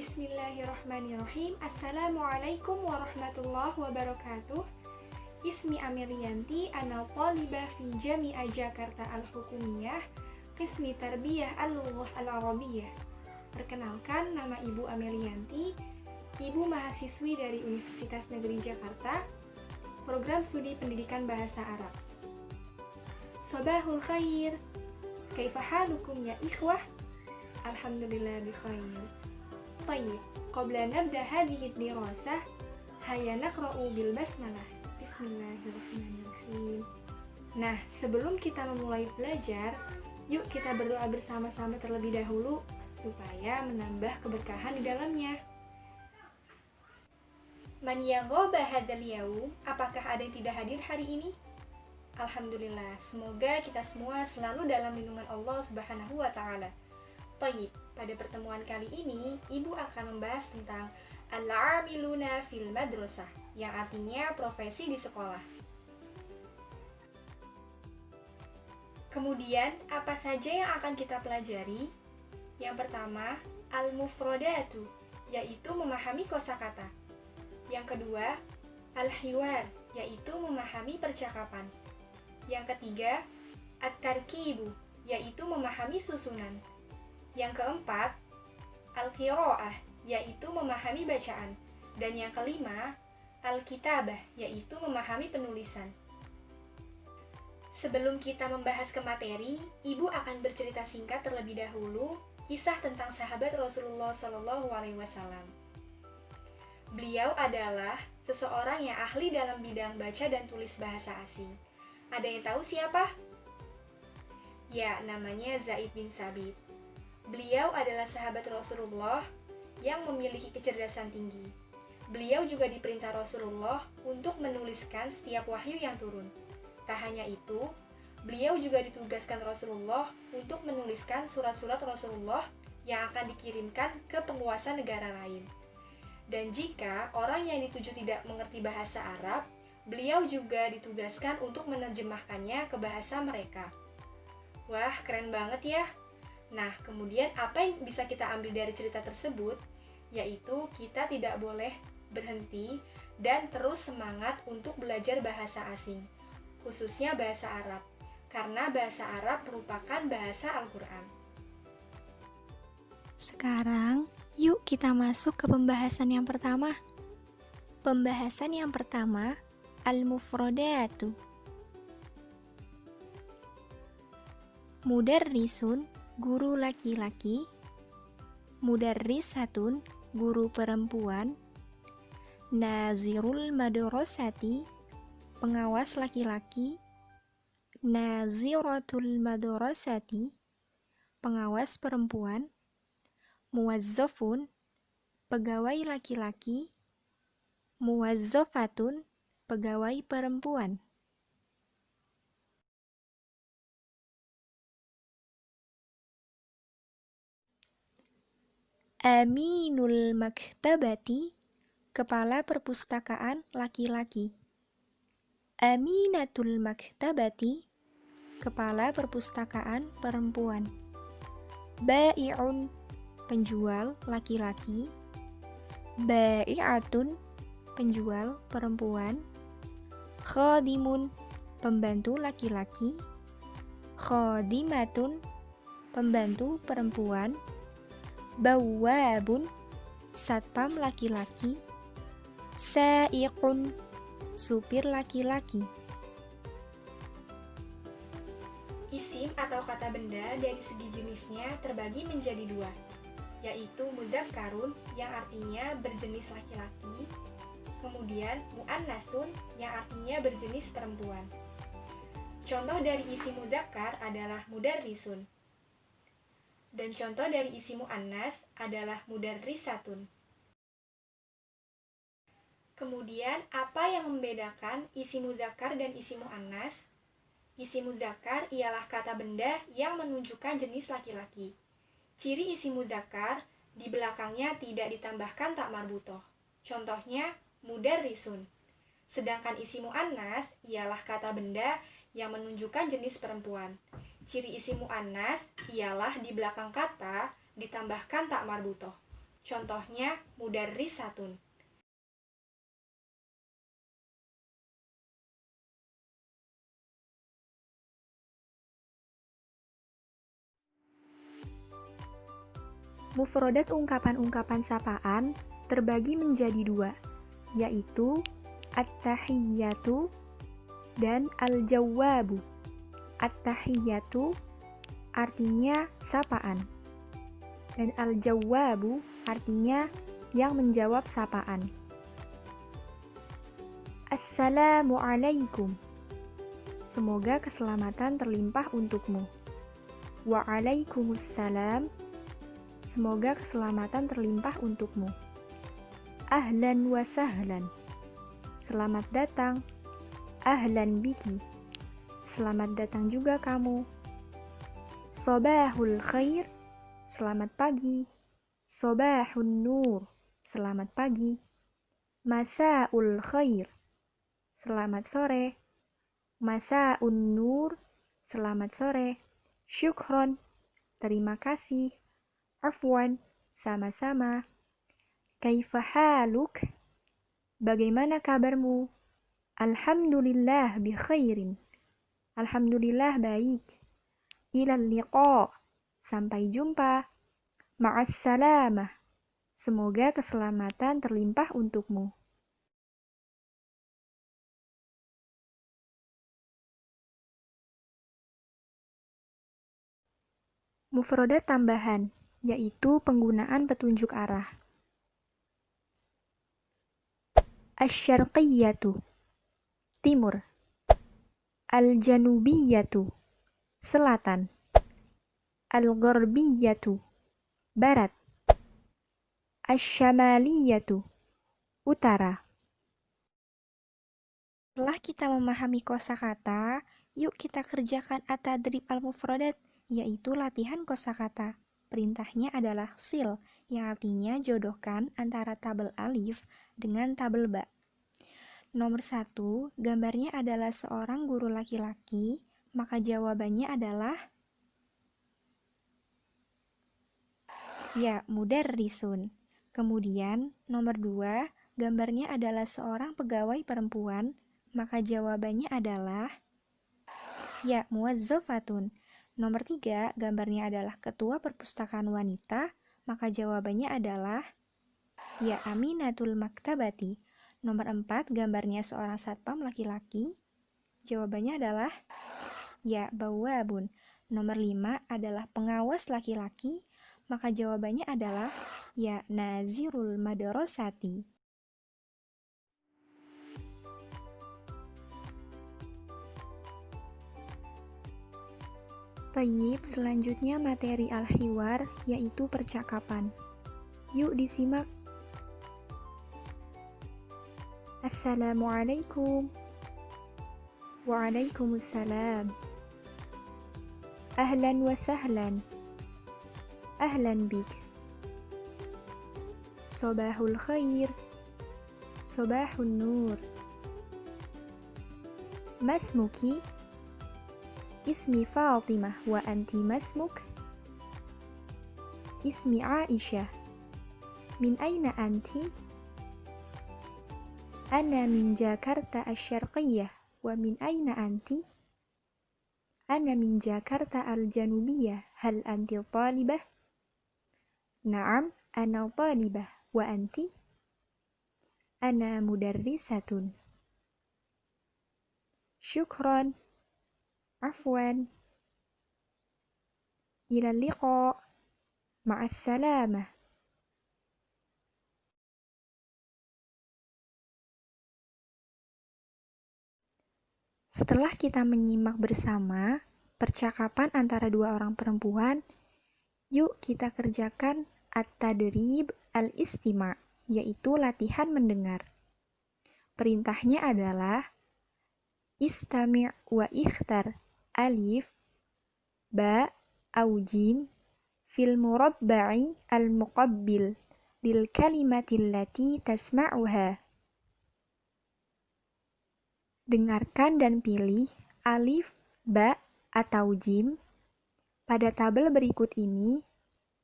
Bismillahirrahmanirrahim. Assalamualaikum warahmatullahi wabarakatuh. Ismi Amelianti, ana talibah fi Jami'ah Jakarta Al-Hukumiyah, Qismi Tarbiyah Al-Lughah Al-Arabiyyah. Perkenalkan, nama Ibu Amelianti, Ibu mahasiswi dari Universitas Negeri Jakarta, Program Studi Pendidikan Bahasa Arab. Sabahul khair. Kaifa halukum ya ikhwah? Alhamdulillah bikhair. Tayyib, qabla nabda hadhihi dirasah, hayya naqra'u bil basmalah. Bismillahirrahmanirrahim. Nah, sebelum kita memulai belajar, yuk kita berdoa bersama-sama terlebih dahulu supaya menambah keberkahan di dalamnya. Man yaghaba hadzal yaum, apakah ada yang tidak hadir hari ini? Alhamdulillah, semoga kita semua selalu dalam lindungan Allah Subhanahu wa taala. Baik, pada pertemuan kali ini, Ibu akan membahas tentang al-amiluna fil madrasah, yang artinya profesi di sekolah. Kemudian, apa saja yang akan kita pelajari? Yang pertama, al-mufradatu, yaitu memahami kosakata. Yang kedua, al-hiwar, yaitu memahami percakapan. Yang ketiga, at-tarkibu, yaitu memahami susunan. Yang keempat, al-qiraah, yaitu memahami bacaan. Dan yang kelima, al-kitabah, yaitu memahami penulisan. Sebelum kita membahas ke materi, Ibu akan bercerita singkat terlebih dahulu kisah tentang sahabat Rasulullah SAW. Beliau adalah seseorang yang ahli dalam bidang baca dan tulis bahasa asing. Ada yang tahu siapa? Ya, namanya Zaid bin Thabit. Beliau adalah sahabat Rasulullah yang memiliki kecerdasan tinggi. Beliau juga diperintah Rasulullah untuk menuliskan setiap wahyu yang turun. Tak hanya itu, beliau juga ditugaskan Rasulullah untuk menuliskan surat-surat Rasulullah yang akan dikirimkan ke penguasa negara lain. Dan jika orang yang dituju tidak mengerti bahasa Arab, beliau juga ditugaskan untuk menerjemahkannya ke bahasa mereka. Wah, keren banget ya! Nah, kemudian apa yang bisa kita ambil dari cerita tersebut? Yaitu kita tidak boleh berhenti dan terus semangat untuk belajar bahasa asing, khususnya bahasa Arab, karena bahasa Arab merupakan bahasa Al-Quran. Sekarang, yuk kita masuk ke pembahasan yang pertama. Pembahasan yang pertama, al-mufradatu. Mudarrisun, guru laki-laki. Mudarrisatun, guru perempuan. Nazirul madrasati, pengawas laki-laki. Naziratul madrasati, pengawas perempuan. Muwazzafun, pegawai laki-laki. Muwazzafatun, pegawai perempuan. Aminul maktabati, kepala perpustakaan laki-laki. Aminatul maktabati, kepala perpustakaan perempuan. Bai'un, penjual laki-laki. Bai'atun, penjual perempuan. Khadimun, pembantu laki-laki. Khadimatun, pembantu perempuan. Bawwabun, satpam laki-laki. Sa'iqun, supir laki-laki. Isim atau kata benda dari segi jenisnya terbagi menjadi dua, yaitu mudzakkarun yang artinya berjenis laki-laki, kemudian mu'annasun yang artinya berjenis perempuan. Contoh dari isim mudzakkar adalah mudarrisun. Dan contoh dari isim mu'annas adalah mudarrisatun. Kemudian, apa yang membedakan isim mudzakkar dan isim mu'annas? Isim mudzakkar ialah kata benda yang menunjukkan jenis laki-laki. Ciri isim mudzakkar, di belakangnya tidak ditambahkan tak marbutoh. Contohnya, mudarrisun. Sedangkan isim mu'annas ialah kata benda yang menunjukkan jenis perempuan. Ciri isim mu'annas ialah di belakang kata ditambahkan tak marbutoh. Contohnya mudarrisatun. Mufrodat ungkapan-ungkapan sapaan terbagi menjadi dua, yaitu at-tahiyyatu dan al-jawwabu. At-tahiyyatu artinya sapaan, dan al-jawwabu artinya yang menjawab sapaan. Assalamu alaikum. Semoga keselamatan terlimpah untukmu. Wa'alaikumussalam. Semoga keselamatan terlimpah untukmu. Ahlan wa sahlan. Selamat datang. Ahlan biki. Selamat datang juga kamu. Sobahul khair. Selamat pagi. Sobahun nur. Selamat pagi. Masaul khair. Selamat sore. Masaun nur. Selamat sore. Syukron. Terima kasih. Afwan, sama-sama. Kaifa haluk? Bagaimana kabarmu? Alhamdulillah bi khairin. Alhamdulillah baik. Ilal liqa. Sampai jumpa. Ma'assalamah. Semoga keselamatan terlimpah untukmu. Mufrodat tambahan, yaitu penggunaan petunjuk arah. Asy-syarqiyyatu, timur. Al-janubiyyatu, selatan. Al-gharbiyyatu, barat. Asy-syamaliyyatu, utara. Setelah kita memahami kosakata, yuk kita kerjakan at-tadrib al-mufrodat, yaitu latihan kosakata. Perintahnya adalah sil, yang artinya jodohkan antara tabel alif dengan tabel ba. Nomor 1, gambarnya adalah seorang guru laki-laki, maka jawabannya adalah ya, mudarrisun. Kemudian, nomor 2, gambarnya adalah seorang pegawai perempuan, maka jawabannya adalah ya, muwazzafatun. Nomor 3, gambarnya adalah ketua perpustakaan wanita, maka jawabannya adalah ya, aminatul maktabati. Nomor 4, gambarnya seorang satpam laki-laki, jawabannya adalah ya, bawwabun. Nomor 5 adalah pengawas laki-laki, maka jawabannya adalah ya, nazirul madrasati. Tayyib, selanjutnya materi al-hiwar, yaitu percakapan. Yuk disimak. Assalamualaikum. Waalaikumsalam. Ahlan wa sahlan. Ahlan bik. Sobahul khair. Sobahun nur. Masmuki. Ismi Fatimah wa anti masmuk. Ismi Aisyah. Min aina anti? Ana min Jakarta asy-syarqiyyah. Wa min aina anti? Ana min Jakarta al-janubiyah. Hal anti talibah? Naam, ana talibah. Wa anti? Ana mudarrisatun. Syukran. Afwan. Ilal liqa. Ma'assalamah. Setelah kita menyimak bersama percakapan antara dua orang perempuan, yuk kita kerjakan at-tadrib al-istima', yaitu latihan mendengar. Perintahnya adalah istami' wa ikhtar alif, ba, au jim fil murabba'i al-muqabbil lil kalimati allati tasma'uha. Dengarkan dan pilih alif, ba, atau jim pada tabel berikut ini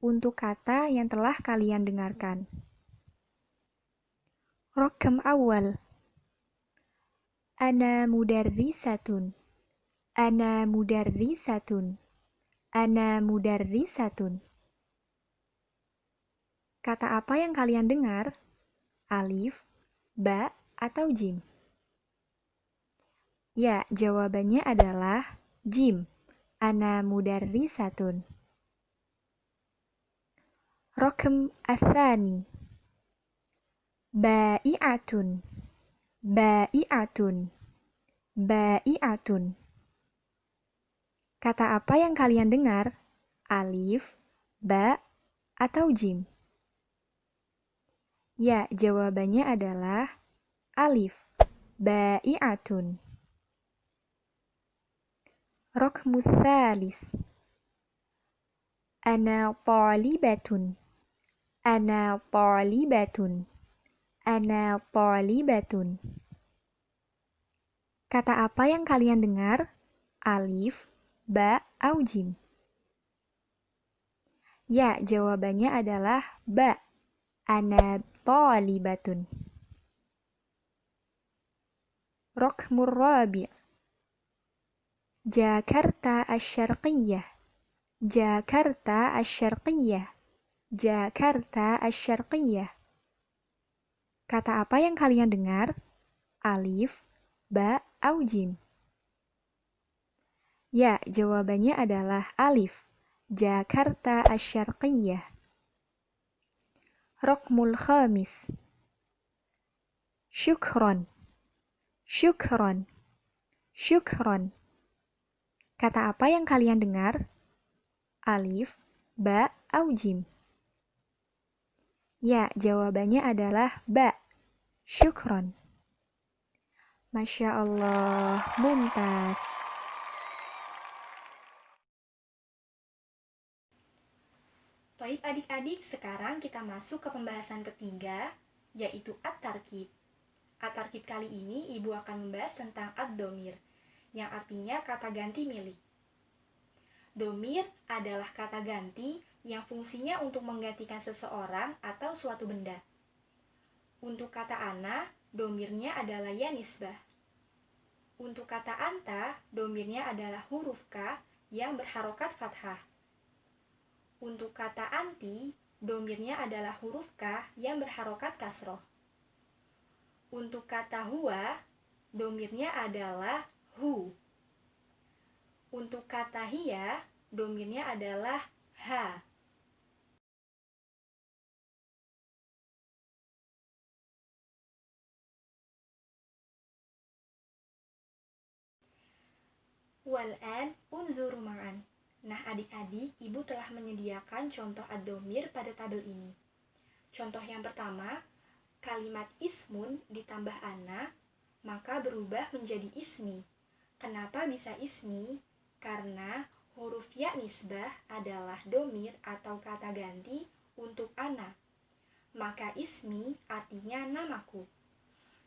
untuk kata yang telah kalian dengarkan. Raqam awal. Ana mudarrisatun. Ana mudarrisatun. Ana mudarrisatun. Kata apa yang kalian dengar? Alif, ba, atau jim? Ya, jawabannya adalah jim. Ana mudarrisatun. Raqam atsani. Ba'i'atun. Ba'i'atun. Ba'i'atun. Kata apa yang kalian dengar? Alif, ba, atau jim? Ya, jawabannya adalah alif. Ba'i'atun. Raqmu tsalis. Ana talibatun. Ana talibatun. Ana talibatun. Kata apa yang kalian dengar? Alif, ba, atau jim? Ya, jawabannya adalah ba. Ana talibatun. Raqmur rabi'. Jakarta asy-Syarqiyyah. Jakarta asy-Syarqiyyah. Jakarta asy-Syarqiyyah. Kata apa yang kalian dengar? Alif, ba, atau jim? Ya, jawabannya adalah alif. Jakarta asy-Syarqiyyah. Raqmul khamis. Syukron. Syukron. Syukron. Kata apa yang kalian dengar? Alif, ba, atau jim? Ya, jawabannya adalah ba. Syukron. Masya Allah, mumtaz. Baik adik-adik, sekarang kita masuk ke pembahasan ketiga, yaitu at-tarkib. At-tarkib kali ini Ibu akan membahas tentang ad-domir, yang artinya kata ganti milik. Domir adalah kata ganti yang fungsinya untuk menggantikan seseorang atau suatu benda. Untuk kata ana, domirnya adalah ya nisbah. Untuk kata anta, domirnya adalah huruf K yang berharokat fathah. Untuk kata anti, domirnya adalah huruf K yang berharokat kasroh. Untuk kata huwa, domirnya adalah hu. Untuk kata hiya, domirnya adalah ha. Wal'an unzuru ma'an. Nah adik-adik, Ibu telah menyediakan contoh ad-domir pada tabel ini. Contoh yang pertama, kalimat ismun ditambah ana, maka berubah menjadi ismi. Kenapa bisa ismi? Karena huruf ya nisbah adalah domir atau kata ganti untuk ana. Maka ismi artinya namaku.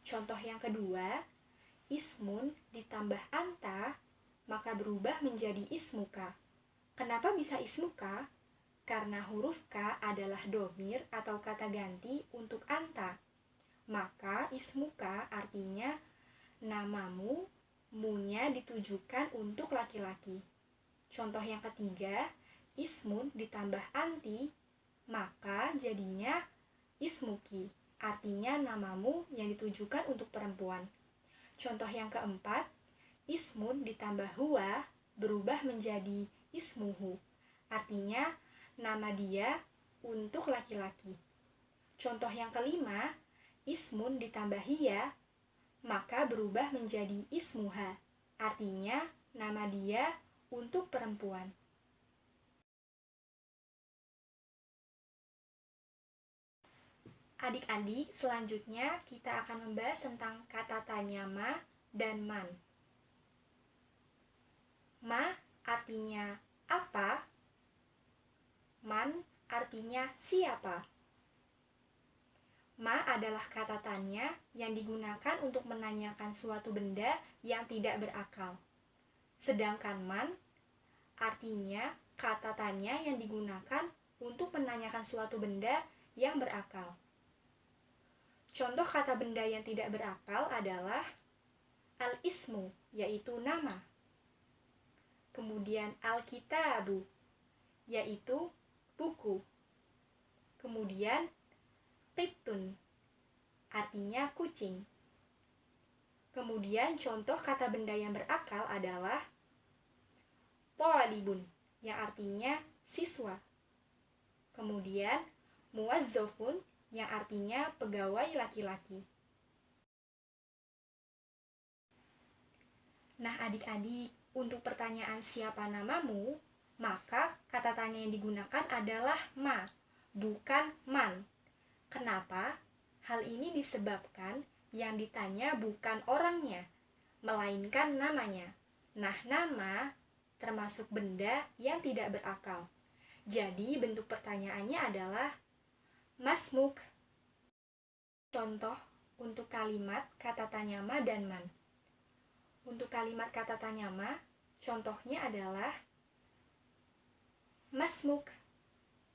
Contoh yang kedua, ismun ditambah anta, maka berubah menjadi ismuka. Kenapa bisa ismuka? Karena huruf K adalah domir atau kata ganti untuk anta. Maka ismuka artinya namamu, munya ditujukan untuk laki-laki. Contoh yang ketiga, ismun ditambah anti, maka jadinya ismuki, artinya namamu yang ditujukan untuk perempuan. Contoh yang keempat, ismun ditambah huwa berubah menjadi ismuhu, artinya nama dia untuk laki-laki. Contoh yang kelima, ismun ditambah hiya, maka berubah menjadi ismuha, artinya nama dia untuk perempuan. Adik-adik, selanjutnya kita akan membahas tentang kata tanya ma dan man. Ma artinya apa? Man artinya siapa? Ma adalah kata tanya yang digunakan untuk menanyakan suatu benda yang tidak berakal. Sedangkan man artinya kata tanya yang digunakan untuk menanyakan suatu benda yang berakal. Contoh kata benda yang tidak berakal adalah al-ismu, yaitu nama. Kemudian al-kitabu, yaitu buku. Kemudian qittun, artinya kucing. Kemudian contoh kata benda yang berakal adalah thalibun, yang artinya siswa. Kemudian muwazzafun, yang artinya pegawai laki-laki. Nah adik-adik, untuk pertanyaan siapa namamu, maka kata tanya yang digunakan adalah ma, bukan man. Kenapa? Hal ini disebabkan yang ditanya bukan orangnya, melainkan namanya. Nah, nama termasuk benda yang tidak berakal. Jadi, bentuk pertanyaannya adalah masmuk. Contoh untuk kalimat kata tanya ma dan man. Untuk kalimat kata tanya ma, contohnya adalah masmuk,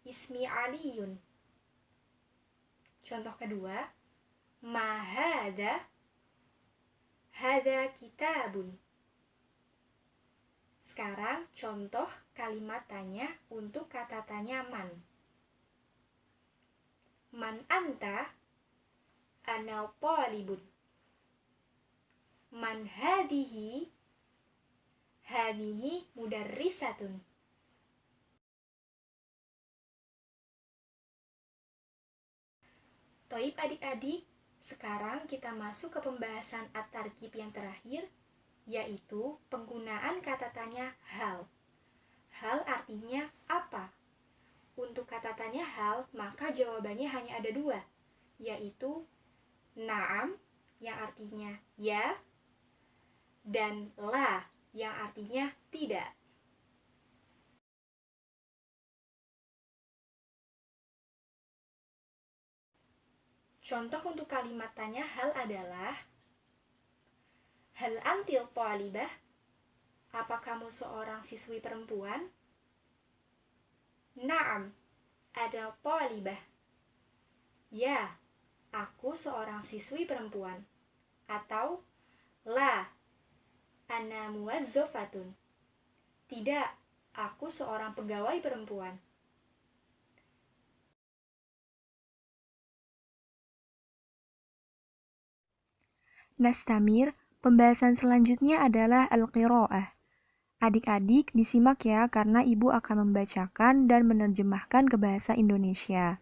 ismi aliyun. Contoh kedua, ma hada, hada kitabun. Sekarang contoh kalimat tanya untuk kata tanya man. Man anta, ana talibun. Man hadihi, hadihi mudarrisatun. Toib adik-adik, sekarang kita masuk ke pembahasan at-tarkib yang terakhir, yaitu penggunaan kata tanya hal. Hal artinya apa? Untuk kata tanya hal, maka jawabannya hanya ada dua, yaitu na'am, yang artinya ya, dan la, yang artinya tidak. Contoh untuk kalimat tanya hal adalah hal antil thalibah? Apa kamu seorang siswi perempuan? Naam, ada thalibah. Ya, aku seorang siswi perempuan. Atau la, ana muwazzafatun. Tidak, aku seorang pegawai perempuan. Nastamir, pembahasan selanjutnya adalah al-qira'ah. Adik-adik disimak ya karena ibu akan membacakan dan menerjemahkan ke bahasa Indonesia.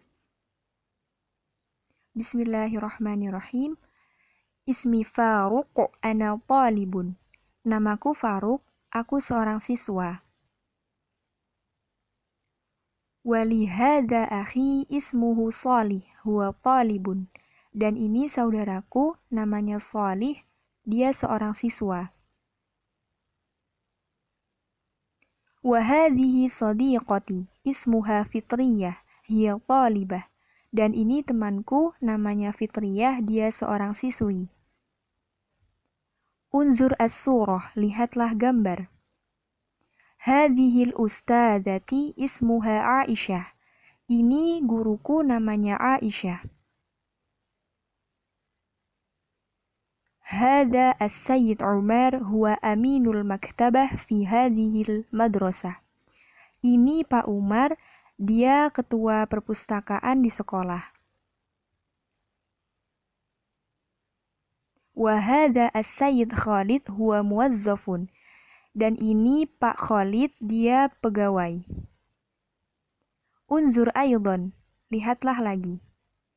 Bismillahirrahmanirrahim. Ismi Faruq, ana talibun. Namaku Faruq, aku seorang siswa. Walihada akhi ismuhu Salih, huwa talibun. Dan ini saudaraku, namanya Salih, dia seorang siswa. Wahadihi sadiqati, ismuha Fitriyah, hiya talibah. Dan ini temanku, namanya Fitriyah, dia seorang siswi. Unzur as-surah, lihatlah gambar. Hadhil ustadzati ismuha Aisyah. Ini guruku namanya Aisyah. Hada as-sayyid Umar huwa aminul maktabah fi hadhil madrasah. Ini Pak Umar, dia ketua perpustakaan di sekolah. Wa hada as-sayyid Khalid huwa muwazzafun. Dan ini Pak Khalid, dia pegawai. Unzur aydon, lihatlah lagi.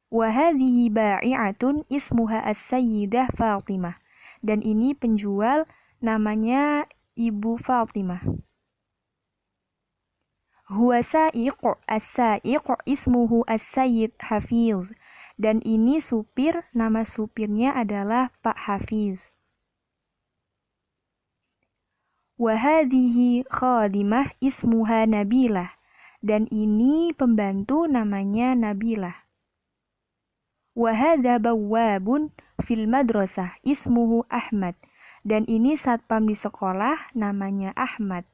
Wa hadhihi ba'i'atun ismuha as-sayyidah Fatimah. Dan ini penjual, namanya Ibu Fatimah. Huwa sa'iq, as-sa'iq ismuhu as-sayyid Hafiz. Dan ini supir, nama supirnya adalah Pak Hafiz. Wa hadhihi khadimah ismuha Nabilah. Dan ini pembantu namanya Nabilah. Wa hadha bawwabun fil madrasah ismuhu Ahmad. Dan ini satpam di sekolah namanya Ahmad.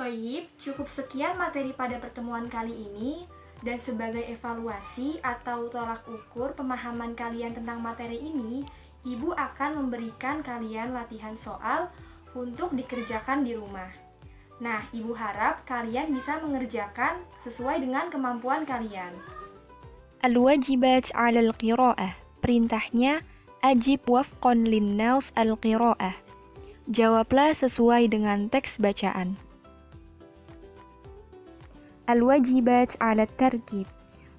Toyib, cukup sekian materi pada pertemuan kali ini, dan sebagai evaluasi atau tolak ukur pemahaman kalian tentang materi ini, Ibu akan memberikan kalian latihan soal untuk dikerjakan di rumah. Nah, Ibu harap kalian bisa mengerjakan sesuai dengan kemampuan kalian. Al-wajibat 'ala al-qira'ah. Perintahnya, ajib wafqan linnaus al-qira'ah. Jawablah sesuai dengan teks bacaan. Al-wajibat 'ala tarkib.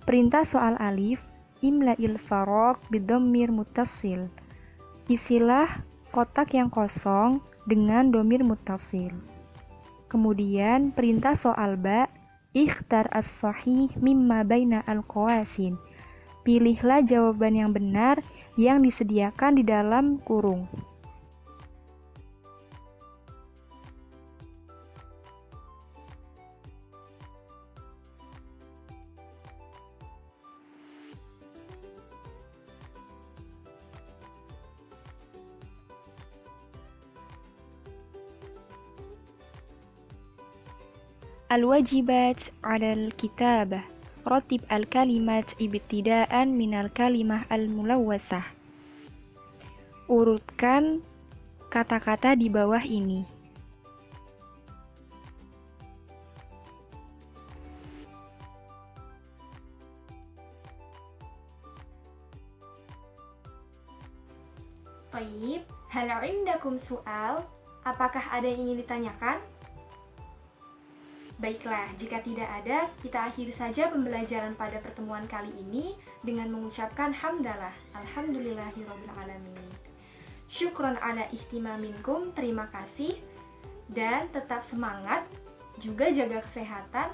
Perintah soal alif, imla'il faraq bidhammir muttasil. Isilah kotak yang kosong dengan dhamir muttasil. Kemudian perintah soal ba, ikhtar as-sahih mimma baina al-qawasin. Pilihlah jawaban yang benar yang disediakan di dalam kurung. Al-wajibat 'ala al-kitabah. Ratib al-kalimat ibtida'an minal kalimah al-mulawwasah. Urutkan kata-kata di bawah ini. Baik, hal indakum soal? Apakah ada yang ingin ditanyakan? Baiklah, jika tidak ada, kita akhiri saja pembelajaran pada pertemuan kali ini dengan mengucapkan hamdalah, alhamdulillahirrabbilalamin. Syukron ala ihtimaminkum, terima kasih, dan tetap semangat, juga jaga kesehatan.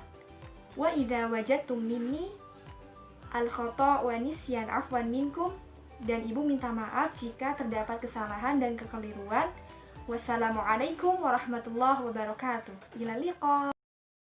Wa idza wajadtum minni al-khata' wa nisyan afwan minkum, dan Ibu minta maaf jika terdapat kesalahan dan kekeliruan. Wassalamualaikum warahmatullahi wabarakatuh. Ila liqa.